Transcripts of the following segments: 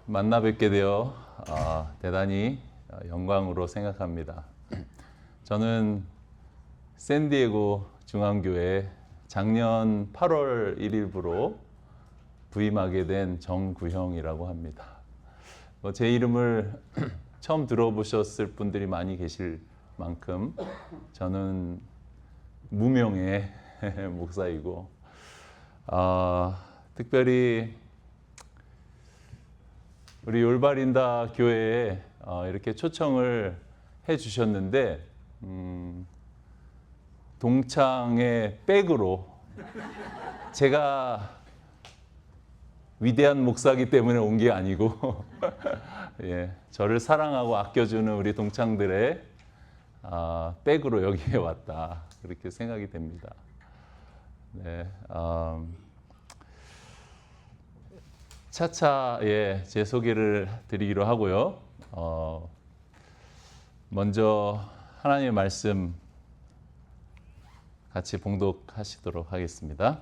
만나 뵙게 되어 대단히 영광으로 생각합니다. 저는 샌디에고 중앙교회 작년 8월 1일부로 부임하게 된 정구형이라고 합니다. 제 이름을 처음 들어보셨을 분들이 많이 계실 만큼 저는 무명의 목사이고 특별히 우리 올바린다 교회에 이렇게 초청을 해 주셨는데 동창의 백으로 제가 위대한 목사이기 때문에 온 게 아니고 예, 저를 사랑하고 아껴주는 우리 동창들의 백으로 여기에 왔다 그렇게 생각이 됩니다. 네, 차차 제 소개를 드리기로 하고요. 먼저 하나님의 말씀 같이 봉독하시도록 하겠습니다.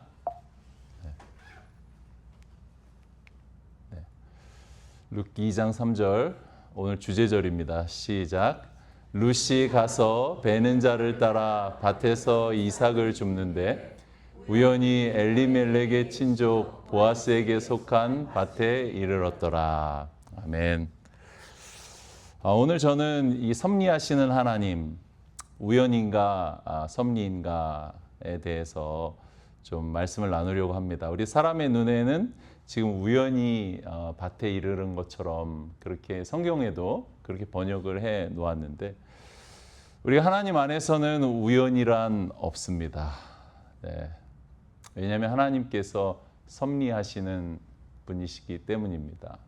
룻기 2장 3절 오늘 주제절입니다. 시작. 룻이 가서 베는 자를 따라 밭에서 이삭을 줍는데 우연히 엘리멜렉의 친족 보아스에게 속한 밭에 이르렀더라. 아멘. 오늘 저는 이 섭리하시는 하나님, 우연인가 섭리인가에 대해서 좀 말씀을 나누려고 합니다. 우리 사람의 눈에는 지금 우연히 밭에 이르는 것처럼 그렇게 성경에도 그렇게 번역을 해 놓았는데 우리 하나님 안에서는 우연이란 없습니다. 네. 왜냐하면 하나님께서 섭리하시는 분이시기 때문입니다.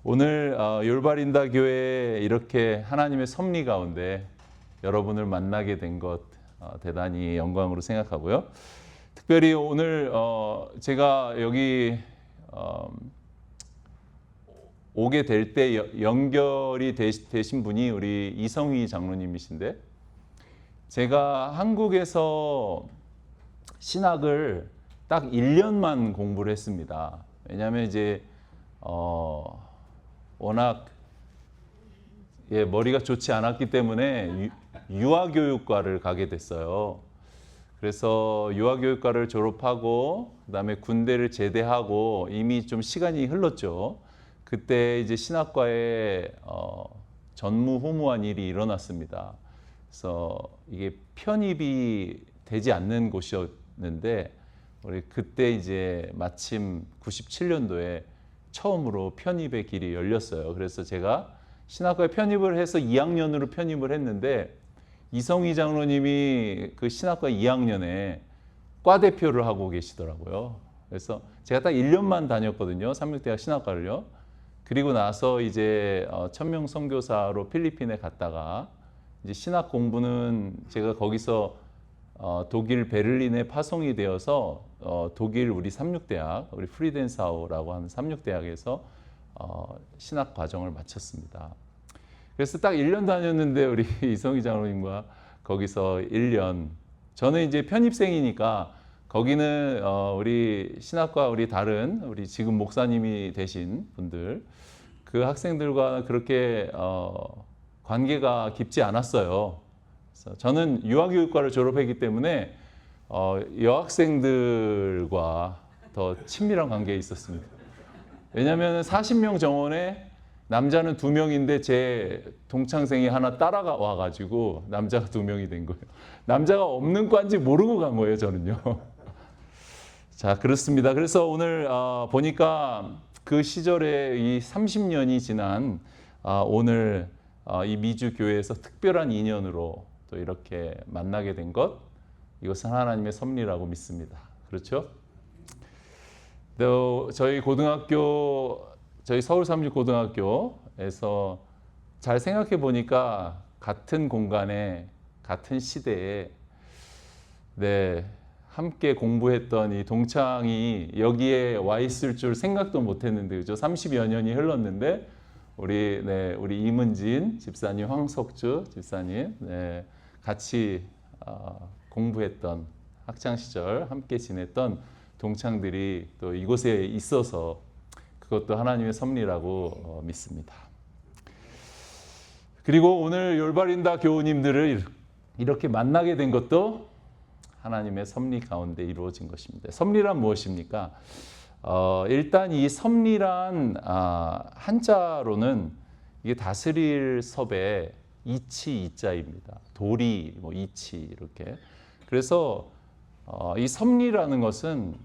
오늘 올바린다 교회에 이렇게 하나님의 섭리 가운데 여러분을 만나게 된 것 대단히 영광으로 생각하고요. 특별히 오늘 제가 여기 오게 될 때 연결이 되신 분이 우리 이성휘 장로님이신데 제가 한국에서 신학을 딱 1년만 공부를 했습니다. 왜냐하면 이제 워낙 머리가 좋지 않았기 때문에 유아교육과를 가게 됐어요. 그래서 유아교육과를 졸업하고 그다음에 군대를 제대하고 이미 좀 시간이 흘렀죠. 그때 이제 신학과에 전무후무한 일이 일어났습니다. 그래서 이게 편입이 되지 않는 곳이었는데 우리 그때 이제 마침 97년도에 처음으로 편입의 길이 열렸어요. 그래서 제가 신학과에 편입을 해서 2학년으로 편입을 했는데 이성휘 장로님이 그 신학과 2학년에 과 대표를 하고 계시더라고요. 그래서 제가 딱 1년만 다녔거든요. 삼육대학 신학과를요. 그리고 나서 이제 천명 선교사로 필리핀에 갔다가 이제 신학 공부는 제가 거기서 독일 베를린에 파송이 되어서 독일 우리 삼육대학, 우리 프리덴사우라고 하는 삼육대학에서 신학 과정을 마쳤습니다. 그래서 딱 1년 다녔는데 우리 이성휘 장로님과 거기서 1년. 저는 이제 편입생이니까 거기는 우리 신학과 우리 다른 우리 지금 목사님이 되신 분들 그 학생들과 그렇게 관계가 깊지 않았어요. 그래서 저는 유아교육과를 졸업했기 때문에 여학생들과 더 친밀한 관계에 있었습니다. 왜냐하면 40명 정원에 남자는 2명인데 제 동창생이 하나 따라가 와가지고 남자가 2명이 된 거예요. 남자가 없는 과인지 모르고 간 거예요, 저는요. 자, 그렇습니다. 그래서 오늘 보니까 그 시절에 이 30년이 지난 오늘 이 미주 교회에서 특별한 인연으로 또 이렇게 만나게 된 것, 이것은 하나님의 섭리라고 믿습니다. 그렇죠? 또 저희 서울 삼육고등학교에서 잘 생각해 보니까 같은 공간에 같은 시대에 함께 공부했던 이 동창이 여기에 와 있을 줄 생각도 못했는데 그죠? 30여 년이 흘렀는데 우리 이문진 집사님, 황석주 집사님 같이 공부했던 학창 시절 함께 지냈던 동창들이 또 이곳에 있어서 그것도 하나님의 섭리라고 믿습니다. 그리고 오늘 열바린다 교우님들을 이렇게 만나게 된 것도 하나님의 섭리 가운데 이루어진 것입니다. 섭리란 무엇입니까? 일단 이 섭리란 한자로는 이게 다스릴 섭의 이치 이자입니다. 도리, 이치 이렇게. 그래서 이 섭리라는 것은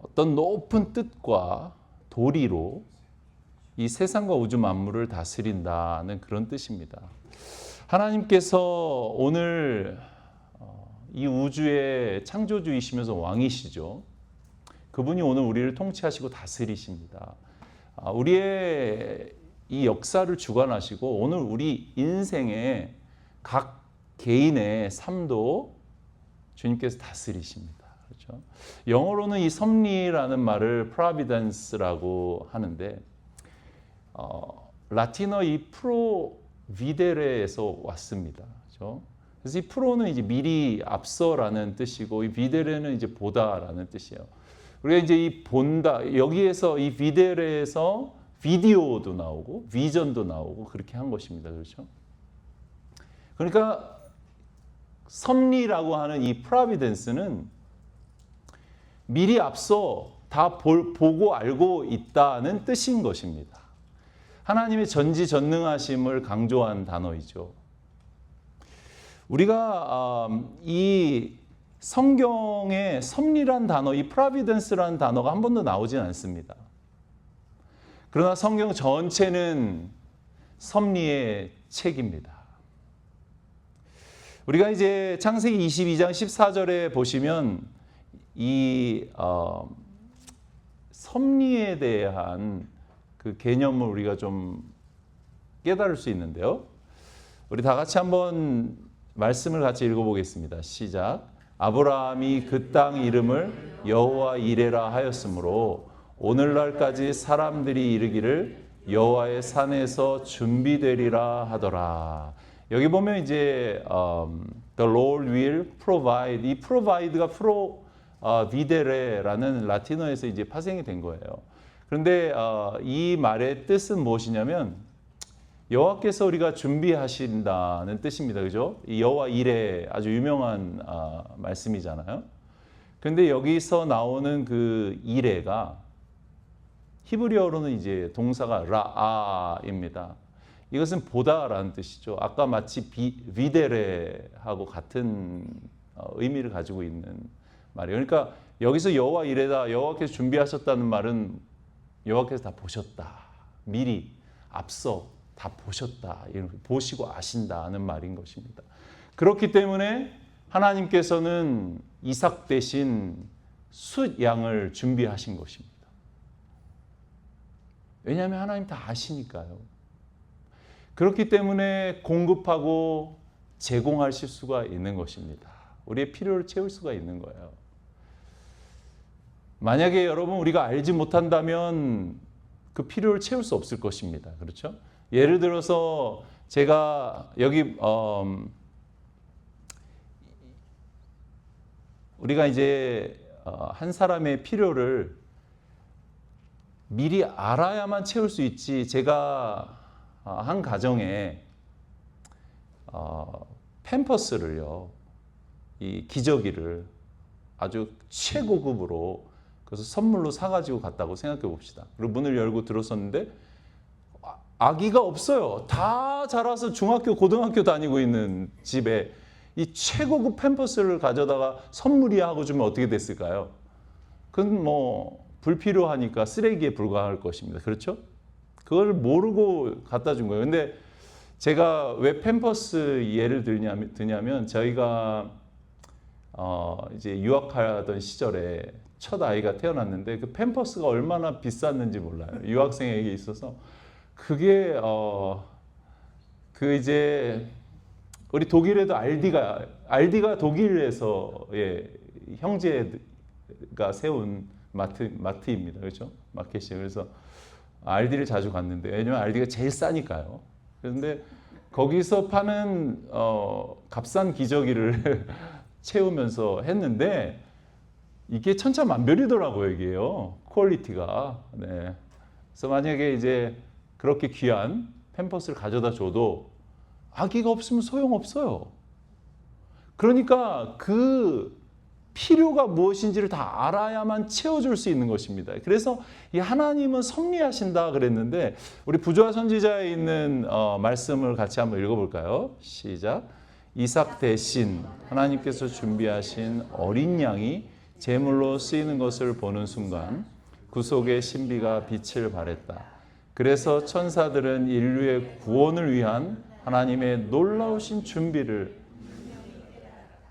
어떤 높은 뜻과 도리로 이 세상과 우주 만물을 다스린다는 그런 뜻입니다. 하나님께서 오늘 이 우주의 창조주이시면서 왕이시죠. 그분이 오늘 우리를 통치하시고 다스리십니다. 우리의 이 역사를 주관하시고 오늘 우리 인생의 각 개인의 삶도 주님께서 다스리십니다. 그렇죠? 영어로는 이 섭리라는 말을 providence라고 하는데 라틴어 이 프로비데레에서 왔습니다. 그렇죠? 그래서 이 프로는 이제 미리 앞서라는 뜻이고 이 비데레는 이제 보다라는 뜻이에요. 우리가 이제 이 본다 여기에서 이 비데레에서 비디오도 나오고 비전도 나오고 그렇게 한 것입니다. 그렇죠? 그러니까 섭리라고 하는 이 프로비던스는 미리 앞서 다 보고 알고 있다는 뜻인 것입니다. 하나님의 전지전능하심을 강조한 단어이죠. 우리가 이 성경에 섭리란 단어, 이 프로비던스라는 단어가 한 번도 나오진 않습니다. 그러나 성경 전체는 섭리의 책입니다. 우리가 이제 창세기 22장 14절에 보시면 이 섭리에 대한 그 개념을 우리가 좀 깨달을 수 있는데요. 우리 다 같이 한번 말씀을 같이 읽어보겠습니다. 시작. 아브라함이 그 땅 이름을 여호와 이레라 하였으므로 오늘날까지 사람들이 이르기를 여호와의 산에서 준비되리라 하더라. 여기 보면 이제 the Lord will provide, 이 provide가 providere라는 라틴어에서 이제 파생이 된 거예요. 그런데 이 말의 뜻은 무엇이냐면 여호와께서 우리가 준비하신다는 뜻입니다. 그죠? 이 여호와 이레 아주 유명한 말씀이잖아요. 그런데 여기서 나오는 그 이레가 히브리어로는 이제 동사가 라아입니다. 이것은 보다라는 뜻이죠. 아까 마치 비데레하고 같은 의미를 가지고 있는 말이에요. 그러니까 여기서 여호와 이레다, 여호와께서 준비하셨다는 말은 여호와께서 다 보셨다. 미리 앞서 다 보셨다. 보시고 아신다는 말인 것입니다. 그렇기 때문에 하나님께서는 이삭 대신 숫 양을 준비하신 것입니다. 왜냐하면 하나님 다 아시니까요. 그렇기 때문에 공급하고 제공하실 수가 있는 것입니다. 우리의 필요를 채울 수가 있는 거예요. 만약에 여러분 우리가 알지 못한다면 그 필요를 채울 수 없을 것입니다. 그렇죠? 예를 들어서 제가 여기 우리가 이제 한 사람의 필요를 미리 알아야만 채울 수 있지. 제가 한 가정에 팸퍼스를요, 이 기저귀를 아주 최고급으로 그래서 선물로 사가지고 갔다고 생각해 봅시다. 그리고 문을 열고 들어섰는데 아기가 없어요. 다 자라서 중학교, 고등학교 다니고 있는 집에 이 최고급 팸퍼스를 가져다가 선물이야 하고 주면 어떻게 됐을까요? 그건 뭐 불필요하니까 쓰레기에 불과할 것입니다. 그렇죠? 그걸 모르고 갖다 준 거예요. 근데 제가 왜 팸퍼스 예를 드냐면 저희가 이제 유학하던 시절에 첫 아이가 태어났는데 그 팸퍼스가 얼마나 비쌌는지 몰라요. 유학생에게 있어서 그게 그 이제 우리 독일에도 알디가 독일에서 형제가 세운 마트입니다. 그렇죠? 마켓이에요. 그래서 알디를 자주 갔는데 왜냐면 알디가 제일 싸니까요. 그런데 거기서 파는 값싼 기저귀를 채우면서 했는데 이게 천차만별이더라고요, 이게요. 퀄리티가. 네. 그래서 만약에 이제 그렇게 귀한 팸퍼스를 가져다 줘도 아기가 없으면 소용없어요. 그러니까 그 필요가 무엇인지를 다 알아야만 채워줄 수 있는 것입니다. 그래서 이 하나님은 섭리하신다 그랬는데 우리 부조화 선지자에 있는 말씀을 같이 한번 읽어볼까요? 시작. 이삭 대신 하나님께서 준비하신 어린 양이 제물로 쓰이는 것을 보는 순간 구속의 신비가 빛을 발했다. 그래서 천사들은 인류의 구원을 위한 하나님의 놀라우신 준비를,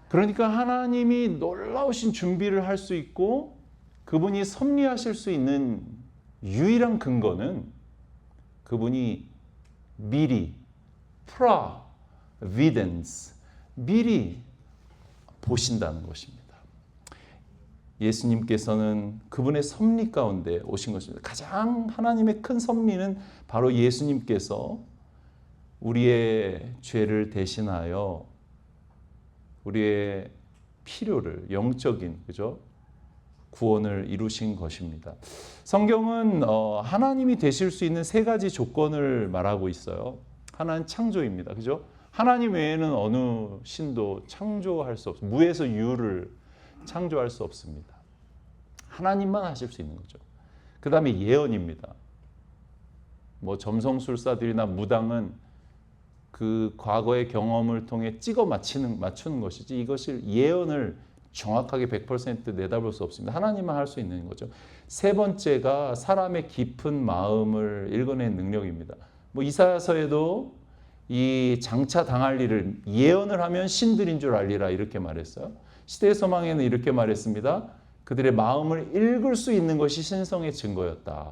그러니까 하나님이 놀라우신 준비를 할 수 있고 그분이 섭리하실 수 있는 유일한 근거는 그분이 미리 providence, 미리 보신다는 것입니다. 예수님께서는 그분의 섭리 가운데 오신 것입니다. 가장 하나님의 큰 섭리는 바로 예수님께서 우리의 죄를 대신하여 우리의 필요를, 영적인, 그죠? 구원을 이루신 것입니다. 성경은 하나님이 되실 수 있는 세 가지 조건을 말하고 있어요. 하나는 창조입니다. 그죠? 하나님 외에는 어느 신도 창조할 수 없습니다. 무에서 유를 창조할 수 없습니다. 하나님만 하실 수 있는 거죠. 그 다음에 예언입니다. 뭐 점성술사들이나 무당은 그 과거의 경험을 통해 찍어 맞추는 것이지 이것을 예언을 정확하게 100% 내다볼 수 없습니다. 하나님만 할 수 있는 거죠. 세 번째가 사람의 깊은 마음을 읽어내는 능력입니다. 뭐 이사야서에도 이 장차 당할 일을 예언을 하면 신들인 줄 알리라 이렇게 말했어요. 시대의 소망에는 이렇게 말했습니다. 그들의 마음을 읽을 수 있는 것이 신성의 증거였다.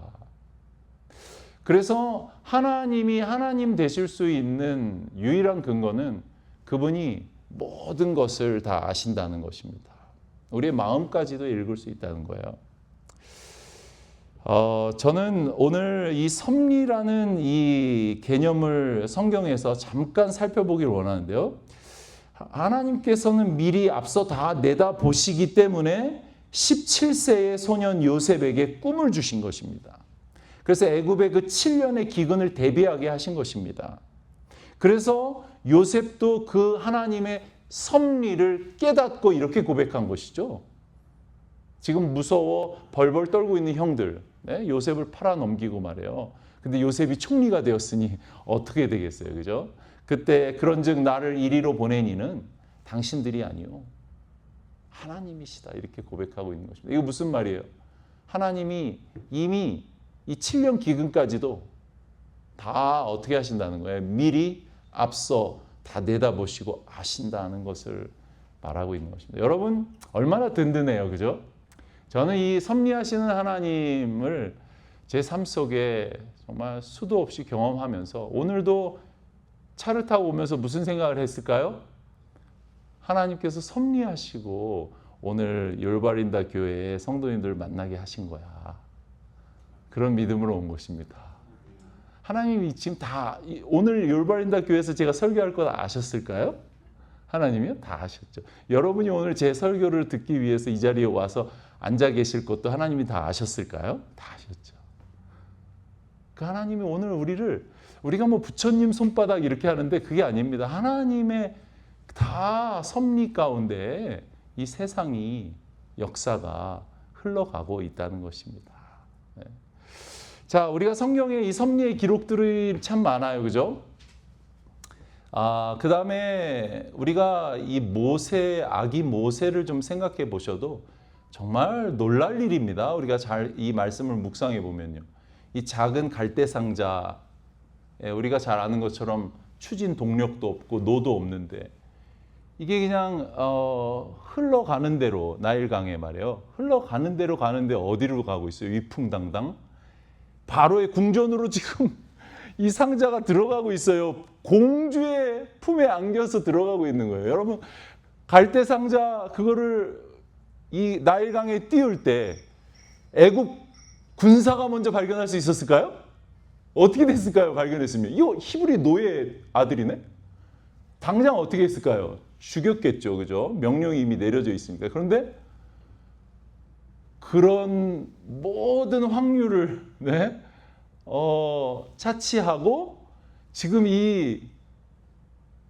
그래서 하나님이 하나님 되실 수 있는 유일한 근거는 그분이 모든 것을 다 아신다는 것입니다. 우리의 마음까지도 읽을 수 있다는 거예요. 저는 오늘 이 섭리라는 이 개념을 성경에서 잠깐 살펴보기를 원하는데요. 하나님께서는 미리 앞서 다 내다보시기 때문에 17세의 소년 요셉에게 꿈을 주신 것입니다. 그래서 애굽의 그 7년의 기근을 대비하게 하신 것입니다. 그래서 요셉도 그 하나님의 섭리를 깨닫고 이렇게 고백한 것이죠. 지금 무서워 벌벌 떨고 있는 형들, 네? 요셉을 팔아 넘기고 말해요. 근데 요셉이 총리가 되었으니 어떻게 되겠어요, 그죠? 그때 그런즉 나를 이리로 보내니는 당신들이 아니요 하나님이시다 이렇게 고백하고 있는 것입니다. 이거 무슨 말이에요? 하나님이 이미 이 7년 기근까지도 다 어떻게 하신다는 거예요? 미리 앞서 다 내다보시고 아신다는 것을 말하고 있는 것입니다. 여러분 얼마나 든든해요, 그죠? 저는 이 섭리하시는 하나님을 제 삶 속에 정말 수도 없이 경험하면서 오늘도 차를 타고 오면서 무슨 생각을 했을까요? 하나님께서 섭리하시고 오늘 열바린다 교회에 성도님들 만나게 하신 거야. 그런 믿음으로 온 것입니다. 하나님이 지금 다 오늘 열바린다 교회에서 제가 설교할 거 아셨을까요? 하나님이요? 다 아셨죠. 여러분이 오늘 제 설교를 듣기 위해서 이 자리에 와서 앉아 계실 것도 하나님이 다 아셨을까요? 다 아셨죠. 그 하나님이 오늘 우리가 뭐 부처님 손바닥 이렇게 하는데 그게 아닙니다. 하나님의 다 섭리 가운데 이 세상이 역사가 흘러가고 있다는 것입니다. 네. 자, 우리가 성경에 이 섭리의 기록들이 참 많아요, 그죠? 그 다음에 우리가 이 아기 모세를 좀 생각해 보셔도 정말 놀랄 일입니다. 우리가 잘 이 말씀을 묵상해 보면요. 이 작은 갈대 상자, 우리가 잘 아는 것처럼 추진 동력도 없고 노도 없는데 이게 그냥 흘러가는 대로 나일강에 말이에요. 흘러가는 대로 가는데 어디로 가고 있어요? 위풍당당. 바로의 궁전으로 지금 이 상자가 들어가고 있어요. 공주의 품에 안겨서 들어가고 있는 거예요. 여러분 갈대 상자 그거를 이 나일강에 띄울 때 애국 군사가 먼저 발견할 수 있었을까요? 어떻게 됐을까요? 발견했으면 이거 히브리 노예 아들이네. 당장 어떻게 했을까요? 죽였겠죠, 그죠? 명령이 이미 내려져 있으니까. 그런데 그런 모든 확률을 차치하고 지금 이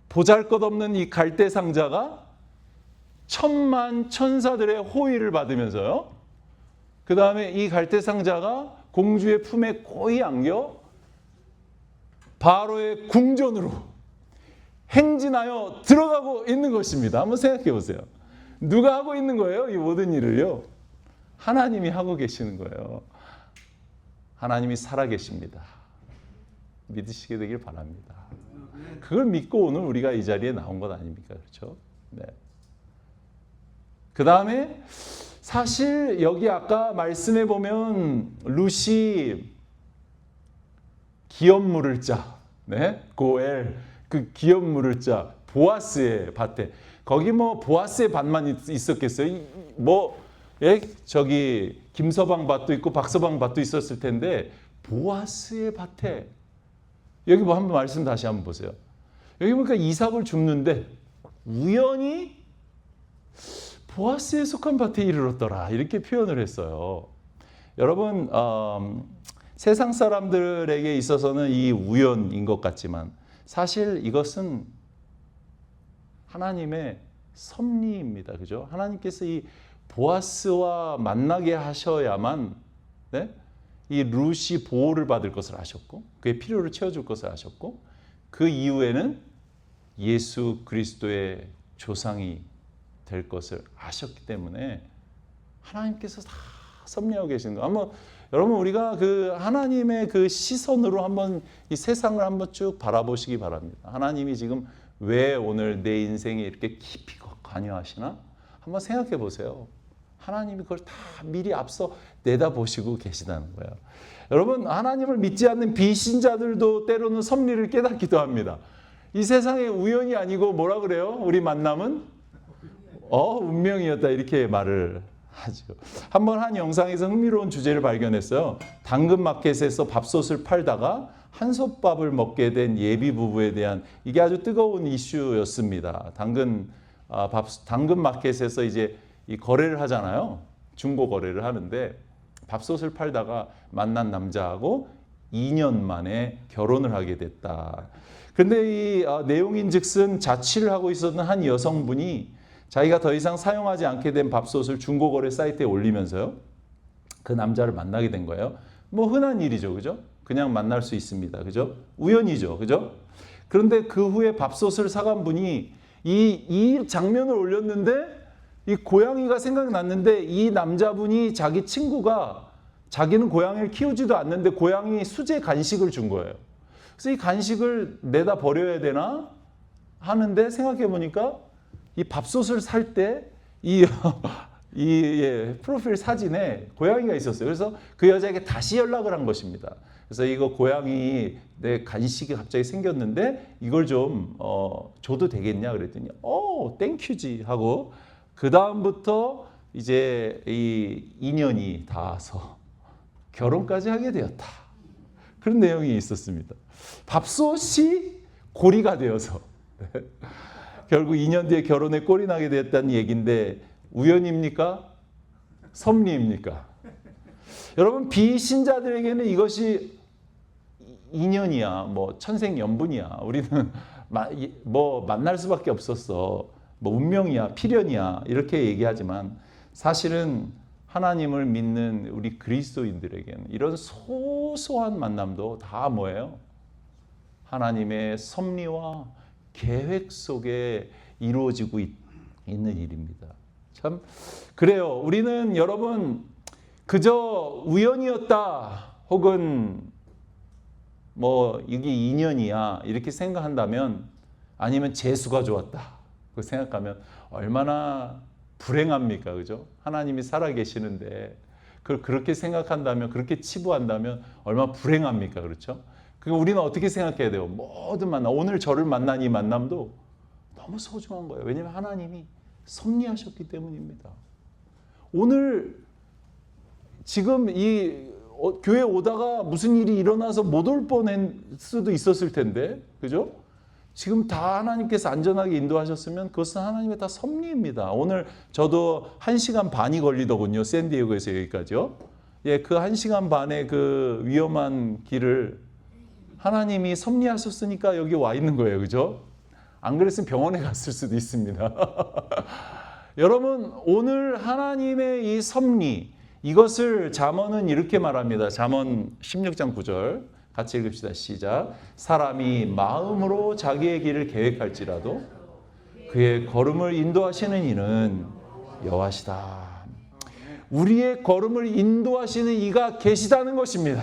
보잘것없는 이 갈대 상자가 천만 천사들의 호의를 받으면서요. 그 다음에 이 갈대 상자가 공주의 품에 고이 안겨 바로의 궁전으로 행진하여 들어가고 있는 것입니다. 한번 생각해 보세요. 누가 하고 있는 거예요? 이 모든 일을요. 하나님이 하고 계시는 거예요. 하나님이 살아계십니다. 믿으시게 되길 바랍니다. 그걸 믿고 오늘 우리가 이 자리에 나온 것 아닙니까? 그렇죠? 네. 그 다음에 사실 여기 아까 말씀해 보면 룻이 기업 물을 자, 고엘, 그 기업 물을 자, 보아스의 밭에 거기 뭐 보아스의 밭만 있었겠어요? 저기 김서방 밭도 있고 박서방 밭도 있었을 텐데 보아스의 밭에 여기 뭐 한번 말씀 다시 한번 보세요. 여기 보니까 이삭을 줍는데 우연히 보아스에 속한 밭에 이르렀더라 이렇게 표현을 했어요. 여러분 세상 사람들에게 있어서는 이 우연인 것 같지만 사실 이것은 하나님의 섭리입니다. 그죠? 하나님께서 이 보아스와 만나게 하셔야만 이 룻이 보호를 받을 것을 아셨고 그의 필요를 채워줄 것을 아셨고 그 이후에는 예수 그리스도의 조상이 될 것을 아셨기 때문에 하나님께서 다 섭리하고 계시는 거. 한번 여러분 우리가 그 하나님의 그 시선으로 한번 이 세상을 한번 쭉 바라보시기 바랍니다. 하나님이 지금 왜 오늘 내 인생에 이렇게 깊이 관여하시나? 한번 생각해 보세요. 하나님이 그걸 다 미리 앞서 내다보시고 계시다는 거예요. 여러분 하나님을 믿지 않는 비신자들도 때로는 섭리를 깨닫기도 합니다. 이 세상에 우연이 아니고 뭐라 그래요? 우리 만남은 운명이었다 이렇게 말을 하죠. 한번 한 영상에서 흥미로운 주제를 발견했어요. 당근마켓에서 밥솥을 팔다가 한솥밥을 먹게 된 예비 부부에 대한 이게 아주 뜨거운 이슈였습니다. 당근마켓에서 이제 이 거래를 하잖아요. 중고 거래를 하는데 밥솥을 팔다가 만난 남자하고 2년 만에 결혼을 하게 됐다. 그런데 이 내용인즉슨 자취를 하고 있었던 한 여성분이 자기가 더 이상 사용하지 않게 된 밥솥을 중고거래 사이트에 올리면서요. 그 남자를 만나게 된 거예요. 뭐 흔한 일이죠. 그죠? 그냥 만날 수 있습니다. 그죠? 우연이죠. 그죠? 그런데 그 후에 밥솥을 사간 분이 이 장면을 올렸는데 이 고양이가 생각났는데 이 남자분이 자기 친구가 자기는 고양이를 키우지도 않는데 고양이 수제 간식을 준 거예요. 그래서 이 간식을 내다 버려야 되나 하는데 생각해 보니까 이 밥솥을 살 때 이 프로필 사진에 고양이가 있었어요. 그래서 그 여자에게 다시 연락을 한 것입니다. 그래서 이거 고양이 내 간식이 갑자기 생겼는데 이걸 좀 줘도 되겠냐 그랬더니 땡큐지 하고 그 다음부터 이제 이 인연이 닿아서 결혼까지 하게 되었다. 그런 내용이 있었습니다. 밥솥이 고리가 되어서 결국 2년 뒤에 결혼에 꼴이 나게 되었다는 얘기인데 우연입니까? 섭리입니까? 여러분 비신자들에게는 이것이 인연이야, 뭐 천생연분이야. 우리는 뭐 만날 수밖에 없었어. 뭐 운명이야, 필연이야 이렇게 얘기하지만 사실은 하나님을 믿는 우리 그리스도인들에게는 이런 소소한 만남도 다 뭐예요? 하나님의 섭리와 계획 속에 이루어지고 있는 일입니다. 참 그래요. 우리는 여러분 그저 우연이었다 혹은 뭐 이게 인연이야 이렇게 생각한다면 아니면 재수가 좋았다 그 생각하면 얼마나 불행합니까? 그죠? 하나님이 살아계시는데 그걸 그렇게 생각한다면 그렇게 치부한다면 얼마나 불행합니까? 그렇죠? 그러니까 우리는 어떻게 생각해야 돼요? 모든 만남, 오늘 저를 만난 이 만남도 너무 소중한 거예요. 왜냐하면 하나님이 섭리하셨기 때문입니다. 오늘 지금 이 교회 오다가 무슨 일이 일어나서 못 올 뻔할 수도 있었을 텐데, 그죠? 지금 다 하나님께서 안전하게 인도하셨으면 그것은 하나님의 다 섭리입니다. 오늘 저도 1시간 반이 걸리더군요. 샌디에고에서 여기까지요. 예, 그 1시간 반의 그 위험한 길을 하나님이 섭리하셨으니까 여기 와 있는 거예요. 그죠? 안 그랬으면 병원에 갔을 수도 있습니다. 여러분, 오늘 하나님의 이 섭리, 이것을 잠언은 이렇게 말합니다. 잠언 16장 9절 같이 읽읍시다. 시작. 사람이 마음으로 자기의 길을 계획할지라도 그의 걸음을 인도하시는 이는 여호와시다. 우리의 걸음을 인도하시는 이가 계시다는 것입니다.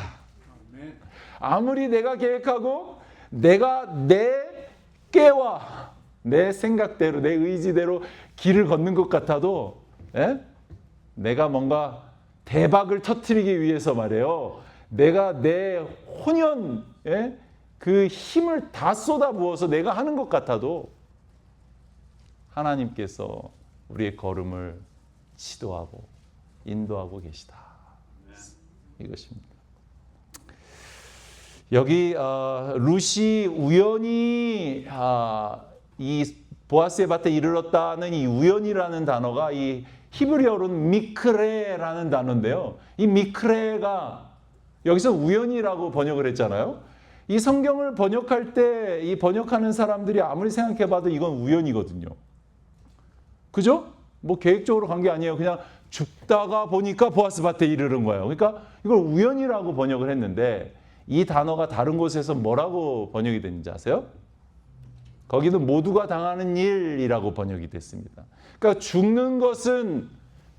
아무리 내가 계획하고 내가 내 깨와 내 생각대로 내 의지대로 길을 걷는 것 같아도 내가 뭔가 대박을 터뜨리기 위해서 말이에요. 내가 내 혼연 그 힘을 다 쏟아부어서 내가 하는 것 같아도 하나님께서 우리의 걸음을 지도하고 인도하고 계시다. 이것입니다. 여기 룻이 우연히 이 보아스의 밭에 이르렀다는 이 우연이라는 단어가 이 히브리어로는 미크레라는 단어인데요. 이 미크레가 여기서 우연이라고 번역을 했잖아요. 이 성경을 번역할 때 이 번역하는 사람들이 아무리 생각해봐도 이건 우연이거든요. 그죠? 뭐 계획적으로 간 게 아니에요. 그냥 죽다가 보니까 보아스 밭에 이르는 거예요. 그러니까 이걸 우연이라고 번역을 했는데 이 단어가 다른 곳에서 뭐라고 번역이 됐는지 아세요? 거기는 모두가 당하는 일이라고 번역이 됐습니다. 그러니까 죽는 것은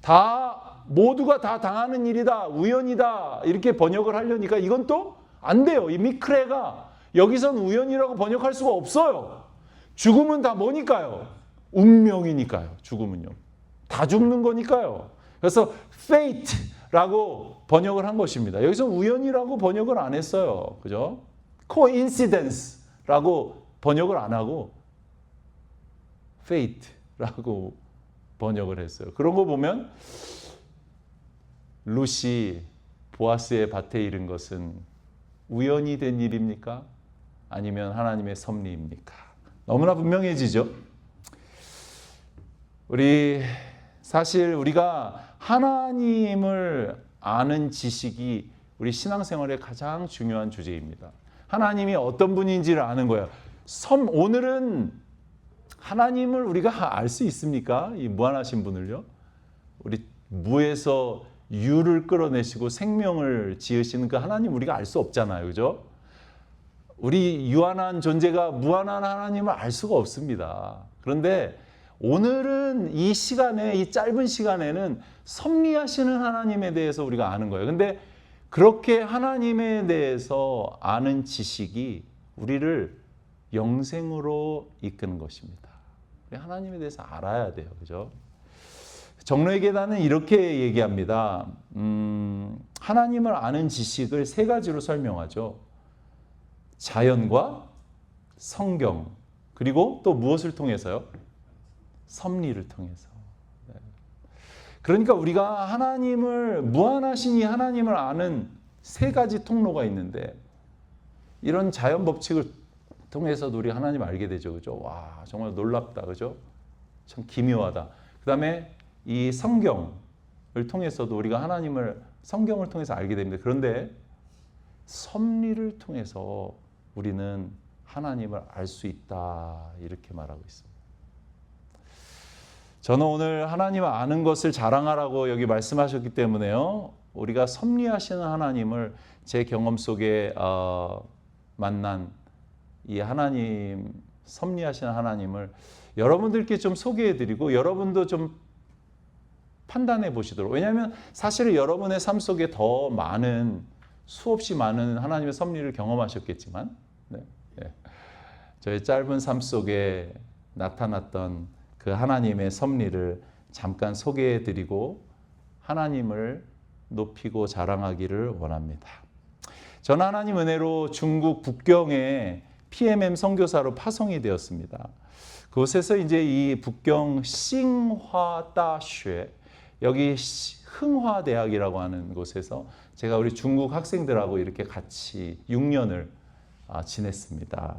다 모두가 다 당하는 일이다, 우연이다 이렇게 번역을 하려니까 이건 또 안 돼요. 이 미크레가 여기선 우연이라고 번역할 수가 없어요. 죽음은 다 뭐니까요? 운명이니까요. 죽음은요. 다 죽는 거니까요. 그래서 fate라고 번역을 한 것입니다. 여기서 우연이라고 번역을 안 했어요. 그죠? coincidence라고 번역을 안 하고 fate라고 번역을 했어요. 그런 거 보면 룻이 보아스의 밭에 이른 것은 우연히 된 일입니까? 아니면 하나님의 섭리입니까? 너무나 분명해지죠? 사실 우리가 하나님을 아는 지식이 우리 신앙생활의 가장 중요한 주제입니다. 하나님이 어떤 분인지를 아는 거예요. 오늘은 하나님을 우리가 알 수 있습니까? 이 무한하신 분을요. 우리 무에서 유를 끌어내시고 생명을 지으시는 그 하나님 우리가 알 수 없잖아요. 그죠? 우리 유한한 존재가 무한한 하나님을 알 수가 없습니다. 그런데 오늘은 이 시간에, 이 짧은 시간에는 섭리하시는 하나님에 대해서 우리가 아는 거예요. 근데 그렇게 하나님에 대해서 아는 지식이 우리를 영생으로 이끄는 것입니다. 하나님에 대해서 알아야 돼요. 그죠? 정로의 계단은 이렇게 얘기합니다. 하나님을 아는 지식을 세 가지로 설명하죠. 자연과 성경, 그리고 또 무엇을 통해서요? 섭리를 통해서. 그러니까 우리가 하나님을, 무한하신 이 하나님을 아는 세 가지 통로가 있는데 이런 자연 법칙을 통해서도 우리 하나님 알게 되죠. 그죠? 와, 정말 놀랍다. 그죠? 참 기묘하다. 그 다음에 이 성경을 통해서도 우리가 하나님을 성경을 통해서 알게 됩니다. 그런데 섭리를 통해서 우리는 하나님을 알 수 있다. 이렇게 말하고 있습니다. 저는 오늘 하나님을 아는 것을 자랑하라고 여기 말씀하셨기 때문에요. 우리가 섭리하시는 하나님을 제 경험 속에 만난 이 하나님, 섭리하시는 하나님을 여러분들께 좀 소개해드리고 여러분도 좀 판단해 보시도록. 왜냐하면 사실은 여러분의 삶 속에 더 많은, 수없이 많은 하나님의 섭리를 경험하셨겠지만 저의 짧은 삶 속에 나타났던 그 하나님의 섭리를 잠깐 소개해드리고 하나님을 높이고 자랑하기를 원합니다. 저는 하나님 은혜로 중국 북경에 PMM 선교사로 파송이 되었습니다. 그곳에서 이제 이 북경 싱화大学, 여기 흥화대학이라고 하는 곳에서 제가 우리 중국 학생들하고 이렇게 같이 6년을 지냈습니다.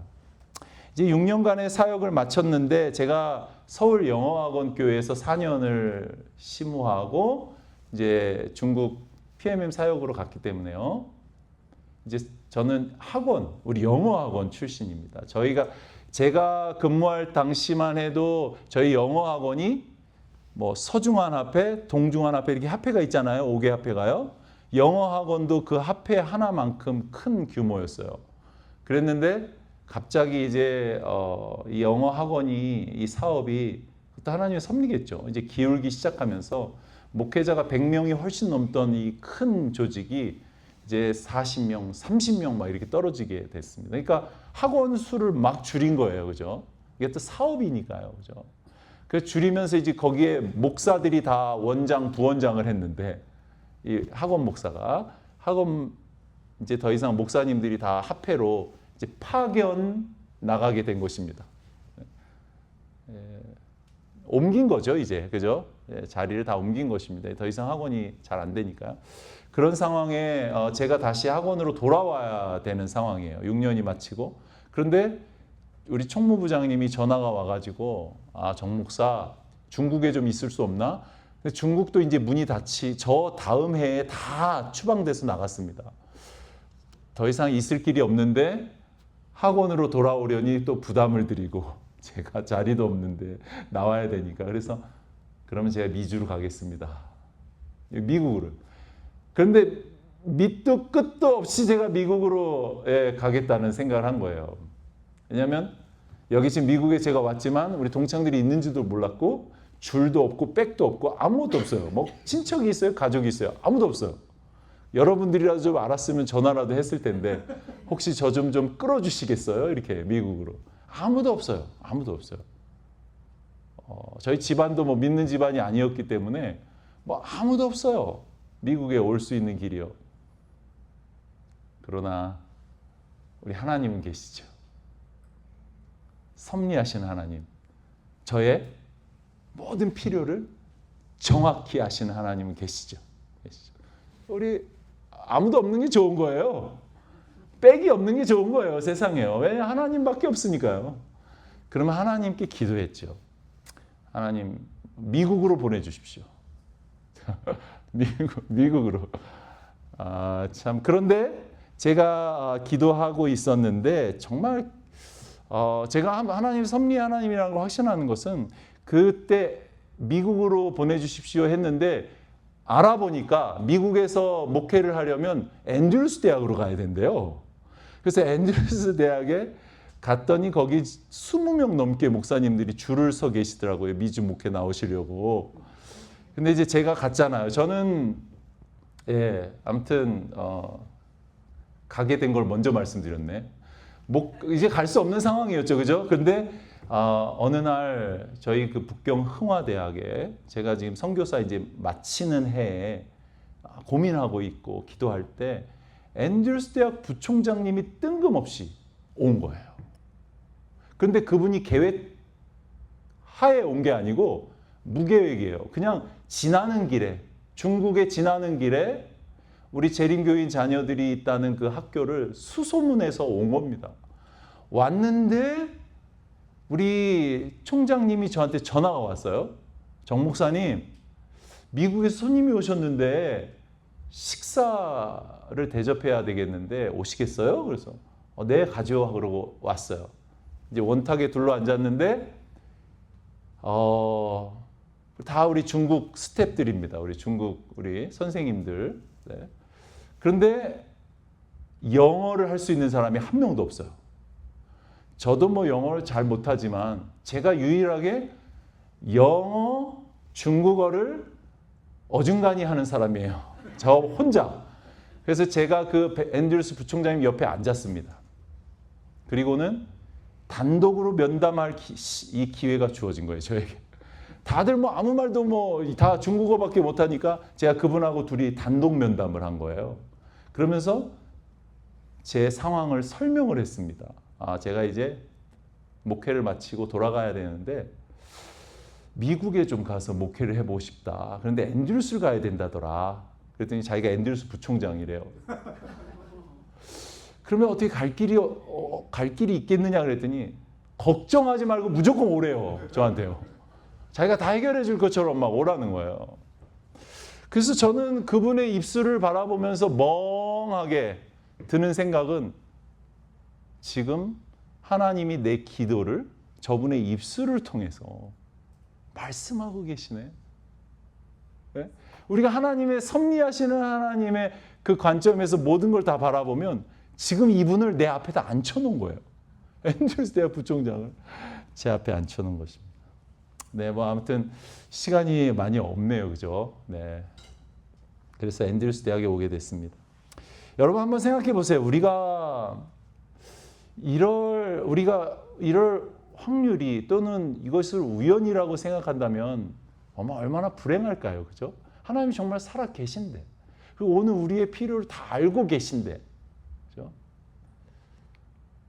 이제 6년간의 사역을 마쳤는데 제가 서울 영어학원 교회에서 4년을 심우하고 이제 중국 PMM 사역으로 갔기 때문에요. 이제 저는 학원, 우리 영어학원 출신입니다. 제가 근무할 당시만 해도 저희 영어학원이 뭐 서중한 합회, 동중한 합회 이렇게 합회가 있잖아요. 5개 합회가요. 영어학원도 그 합회 하나만큼 큰 규모였어요. 그랬는데 갑자기 이제 이 영어학원이 이 사업이 그것도 하나님의 섭리겠죠. 이제 기울기 시작하면서 목회자가 100명이 훨씬 넘던 이 큰 조직이 이제 40명, 30명 막 이렇게 떨어지게 됐습니다. 그러니까 학원 수를 막 줄인 거예요. 그죠? 이게 또 사업이니까요. 그죠? 그래서 줄이면서 이제 거기에 목사들이 다 원장, 부원장을 했는데 이 학원 목사가 학원 이제 더 이상 목사님들이 다 합회로 이제 파견 나가게 된 것입니다. 옮긴 거죠, 이제. 그죠? 자리를 다 옮긴 것입니다. 더 이상 학원이 잘 안 되니까요. 그런 상황에 제가 다시 학원으로 돌아와야 되는 상황이에요. 6년이 마치고. 그런데 우리 총무부장님이 전화가 와가지고 정 목사 중국에 좀 있을 수 없나? 근데 중국도 이제 문이 저 다음 해에 다 추방돼서 나갔습니다. 더 이상 있을 길이 없는데 학원으로 돌아오려니 또 부담을 드리고 제가 자리도 없는데 나와야 되니까 그래서 그러면 제가 미주로 가겠습니다. 미국으로. 그런데 밑도 끝도 없이 제가 미국으로 가겠다는 생각을 한 거예요. 왜냐하면 여기 지금 미국에 제가 왔지만 우리 동창들이 있는지도 몰랐고 줄도 없고 백도 없고 아무것도 없어요. 뭐 친척이 있어요? 가족이 있어요? 아무도 없어요. 여러분들이라도 좀 알았으면 전화라도 했을 텐데 혹시 저 좀 끌어주시겠어요? 이렇게 미국으로. 아무도 없어요. 아무도 없어요. 저희 집안도 뭐 믿는 집안이 아니었기 때문에 뭐 아무도 없어요. 미국에 올 수 있는 길이요. 그러나 우리 하나님은 계시죠. 섭리하신 하나님. 저의 모든 필요를 정확히 아시는 하나님은 계시죠. 우리 아무도 없는 게 좋은 거예요. 빽이 없는 게 좋은 거예요. 세상에요. 왜? 하나님밖에 없으니까요. 그러면 하나님께 기도했죠. 하나님 미국으로 보내주십시오. 미국으로. 참 그런데 제가 기도하고 있었는데 정말 제가 하나님 섭리 하나님이라는 걸 확신하는 것은 그때 미국으로 보내주십시오 했는데 알아보니까 미국에서 목회를 하려면 앤드루스 대학으로 가야 된대요. 그래서 앤드루스 대학에 갔더니 거기 20명 넘게 목사님들이 줄을 서 계시더라고요. 미주 목회 나오시려고. 근데 이제 제가 갔잖아요. 저는 아무튼 가게 된 걸 먼저 말씀드렸네. 이제 갈 수 없는 상황이었죠, 그죠? 근데 어느 날 저희 그 북경 흥화대학에 제가 지금 선교사 이제 마치는 해에 고민하고 있고 기도할 때 앤드루스 대학 부총장님이 뜬금없이 온 거예요. 그런데 그분이 계획 하에 온 게 아니고 무계획이에요. 그냥 지나는 길에 중국에 지나는 길에 우리 재림교인 자녀들이 있다는 그 학교를 수소문해서 온 겁니다. 왔는데 우리 총장님이 저한테 전화가 왔어요. 정 목사님, 미국에서 손님이 오셨는데 식사를 대접해야 되겠는데 오시겠어요? 그래서 네, 가죠. 그러고 왔어요. 이제 원탁에 둘러 앉았는데 다 우리 중국 스태프들입니다. 우리 선생님들. 네. 그런데 영어를 할 수 있는 사람이 한 명도 없어요. 저도 뭐 영어를 잘 못하지만 제가 유일하게 영어, 중국어를 어중간히 하는 사람이에요. 저 혼자. 그래서 제가 그 앤드루스 부총장님 옆에 앉았습니다. 그리고는 단독으로 면담할 이 기회가 주어진 거예요, 저에게. 다들 뭐 아무 말도 뭐 다 중국어밖에 못하니까 제가 그분하고 둘이 단독 면담을 한 거예요. 그러면서 제 상황을 설명을 했습니다. 제가 이제 목회를 마치고 돌아가야 되는데 미국에 좀 가서 목회를 해보고 싶다. 그런데 앤드루스를 가야 된다더라. 그랬더니 자기가 앤드루스 부총장이래요. 그러면 어떻게 갈 길이 있겠느냐 그랬더니 걱정하지 말고 무조건 오래요. 저한테요. 자기가 다 해결해 줄 것처럼 막 오라는 거예요. 그래서 저는 그분의 입술을 바라보면서 멍하게 드는 생각은 지금 하나님이 내 기도를 저분의 입술을 통해서 말씀하고 계시네. 네? 우리가 하나님의 섭리하시는 하나님의 그 관점에서 모든 걸 다 바라보면 지금 이분을 내 앞에다 앉혀놓은 거예요. 앤드루스 대학 부총장을 제 앞에 앉혀놓은 것입니다. 네, 뭐 아무튼 시간이 많이 없네요, 그죠? 네. 그래서 앤드루스 대학에 오게 됐습니다. 여러분 한번 생각해 보세요. 우리가 이럴 확률이 또는 이것을 우연이라고 생각한다면 얼마나 불행할까요, 그죠? 하나님이 정말 살아 계신데, 그리고 오늘 우리의 필요를 다 알고 계신데, 그죠?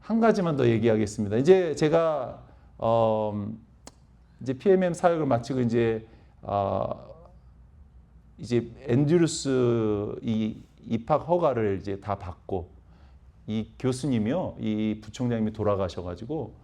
한 가지만 더 얘기하겠습니다. 이제 제가 이제 PMM 사역을 마치고 이제 앤드루스 이 입학 허가를 이제 다 받고 이 교수님이요, 이 부총장님이 돌아가셔가지고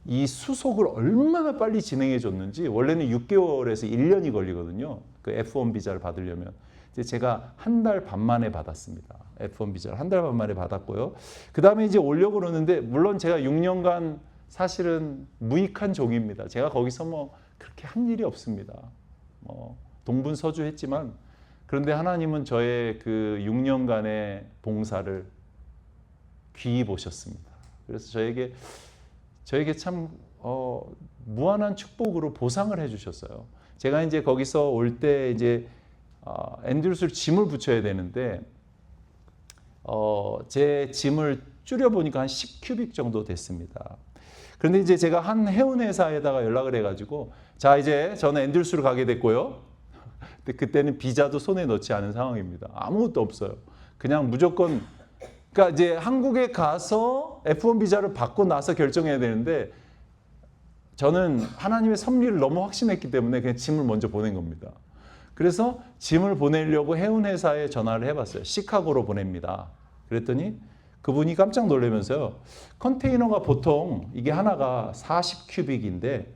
이 수속을 얼마나 빨리 진행해 줬는지 원래는 6개월에서 1년이 걸리거든요. 그 F1 비자를 받으려면. 이제 제가 한 달 반 만에 받았습니다. F1 비자를 한 달 반 만에 받았고요. 그 다음에 이제 오려고 그러는데 물론 제가 6년간 사실은 무익한 종입니다. 제가 거기서 뭐 그렇게 한 일이 없습니다. 동분서주했지만 그런데 하나님은 저의 그 6년간의 봉사를 귀히 보셨습니다. 그래서 저에게 참 무한한 축복으로 보상을 해주셨어요. 제가 이제 거기서 올 때 이제 앤드루스를 짐을 붙여야 되는데 제 짐을 줄여보니까 한 10큐빅 정도 됐습니다. 그런데 이제 제가 한 해운 회사에다가 연락을 해가지고 자 이제 저는 앤드루스로 가게 됐고요. 근데 그때는 비자도 손에 넣지 않은 상황입니다. 아무것도 없어요. 그냥 무조건 그러니까 이제 한국에 가서 F1 비자를 받고 나서 결정해야 되는데 저는 하나님의 섭리를 너무 확신했기 때문에 그냥 짐을 먼저 보낸 겁니다. 그래서 짐을 보내려고 해운 회사에 전화를 해봤어요. 시카고로 보냅니다. 그랬더니 그분이 깜짝 놀라면서요. 컨테이너가 보통 이게 하나가 40큐빅인데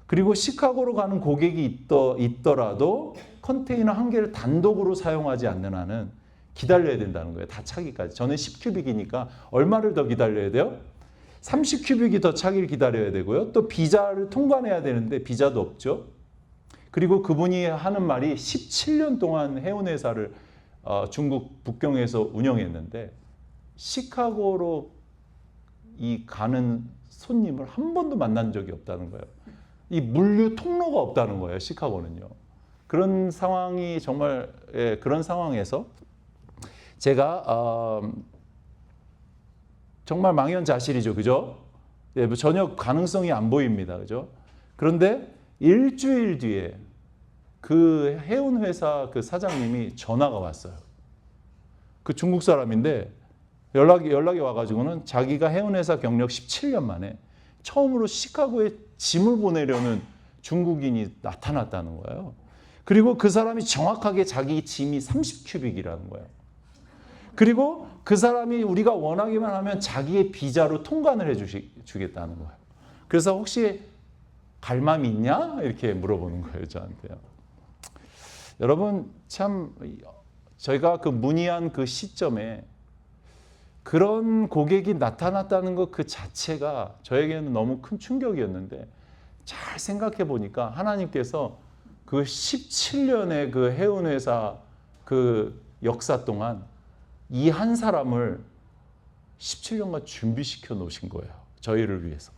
그리고 시카고로 가는 고객이 있더라도 컨테이너 한 개를 단독으로 사용하지 않는 한은 기다려야 된다는 거예요. 다 차기까지. 저는 10큐빅이니까 얼마를 더 기다려야 돼요? 30큐빅이 더 차기를 기다려야 되고요. 또 비자를 통관해야 되는데 비자도 없죠. 그리고 그분이 하는 말이 17년 동안 해운회사를 중국 북경에서 운영했는데 시카고로 가는 손님을 한 번도 만난 적이 없다는 거예요. 이 물류 통로가 없다는 거예요. 시카고는요. 그런 상황이 정말 그런 상황에서 제가 정말 망연자실이죠. 그죠? 전혀 가능성이 안 보입니다. 그죠? 그런데 일주일 뒤에 그 해운회사 그 사장님이 전화가 왔어요. 그 중국 사람인데 연락이 와가지고는 자기가 해운회사 경력 17년 만에 처음으로 시카고에 짐을 보내려는 중국인이 나타났다는 거예요. 그리고 그 사람이 정확하게 자기 짐이 30큐빅이라는 거예요. 그리고 그 사람이 우리가 원하기만 하면 자기의 비자로 통관을 해주겠다는 거예요. 그래서 혹시 갈 마음 있냐? 이렇게 물어보는 거예요, 저한테요. 여러분, 참 저희가 그 문의한 그 시점에 그런 고객이 나타났다는 것 그 자체가 저에게는 너무 큰 충격이었는데 잘 생각해 보니까 하나님께서 그 17년의 그 해운회사 그 역사 동안 이 한 사람을 17년간 준비시켜 놓으신 거예요. 저희를 위해서.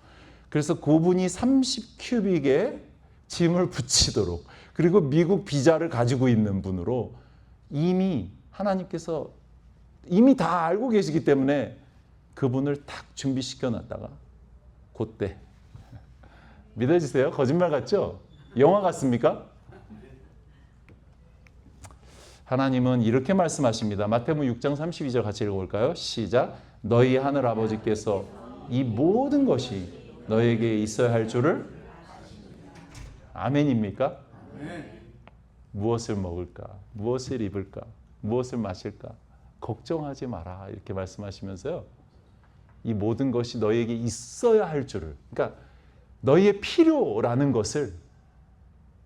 그래서 그분이 30큐빅에 짐을 붙이도록 그리고 미국 비자를 가지고 있는 분으로 이미 하나님께서 이미 다 알고 계시기 때문에 그분을 딱 준비시켜 놨다가 그때 믿어지세요? 거짓말 같죠? 영화 같습니까? 하나님은 이렇게 말씀하십니다. 마태복음 6장 32절 같이 읽어볼까요? 시작. 너희 하늘 아버지께서 이 모든 것이 너에게 있어야 할 줄을 아멘입니까? 무엇을 먹을까? 무엇을 입을까? 무엇을 마실까? 걱정하지 마라 이렇게 말씀하시면서요. 이 모든 것이 너희에게 있어야 할 줄을, 그러니까 너희의 필요라는 것을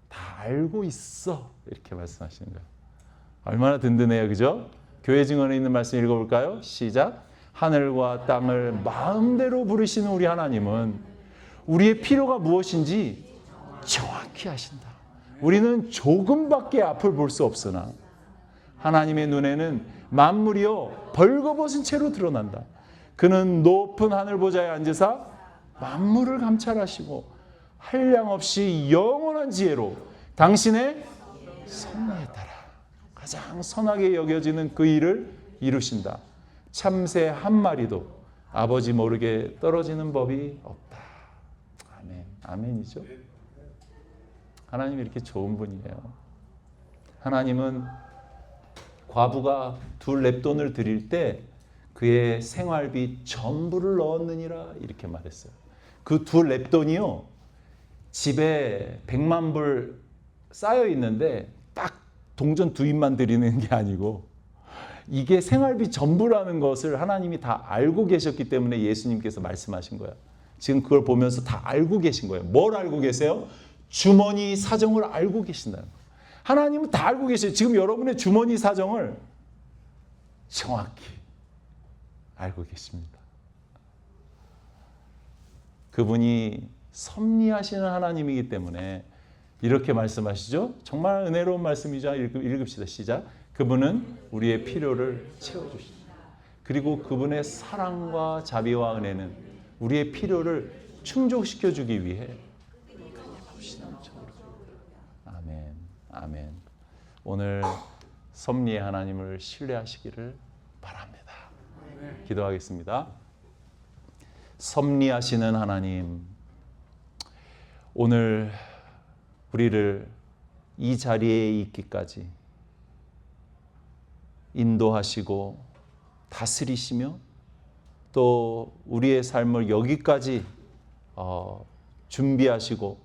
다 알고 있어, 이렇게 말씀하시는 거예요. 얼마나 든든해요, 그죠? 교회 증언에 있는 말씀 읽어볼까요? 시작. 하늘과 땅을 마음대로 부르시는 우리 하나님은 우리의 필요가 무엇인지 정확히 아신다. 우리는 조금밖에 앞을 볼 수 없으나 하나님의 눈에는 만물이요 벌거벗은 채로 드러난다. 그는 높은 하늘 보좌에 앉으사 만물을 감찰하시고 한량없이 영원한 지혜로 당신의 섭리에 따라 가장 선하게 여겨지는 그 일을 이루신다. 참새 한 마리도 아버지 모르게 떨어지는 법이 없다. 아멘. 아멘이죠. 하나님이 이렇게 좋은 분이에요. 하나님은 과부가 2 렙돈을 드릴 때 그의 생활비 전부를 넣었느니라 이렇게 말했어요. 그 2 렙돈이요 집에 100만 불 쌓여 있는데 딱 동전 2입만 드리는 게 아니고 이게 생활비 전부라는 것을 하나님이 다 알고 계셨기 때문에 예수님께서 말씀하신 거예요. 지금 그걸 보면서 다 알고 계신 거예요. 뭘 알고 계세요? 주머니 사정을 알고 계신다는 거예요. 하나님은 다 알고 계세요. 지금 여러분의 주머니 사정을 정확히 알고 계십니다. 그분이 섭리하시는 하나님이기 때문에 이렇게 말씀하시죠. 정말 은혜로운 말씀이죠. 읽읍시다. 시작. 그분은 우리의 필요를 채워주십니다. 그리고 그분의 사랑과 자비와 은혜는 우리의 필요를 충족시켜주기 위해 아멘, 아멘. 오늘 섭리의 하나님을 신뢰하시기를 바랍니다. 기도하겠습니다. 섭리하시는 하나님, 오늘 우리를 이 자리에 있기까지 인도하시고 다스리시며 또 우리의 삶을 여기까지 준비하시고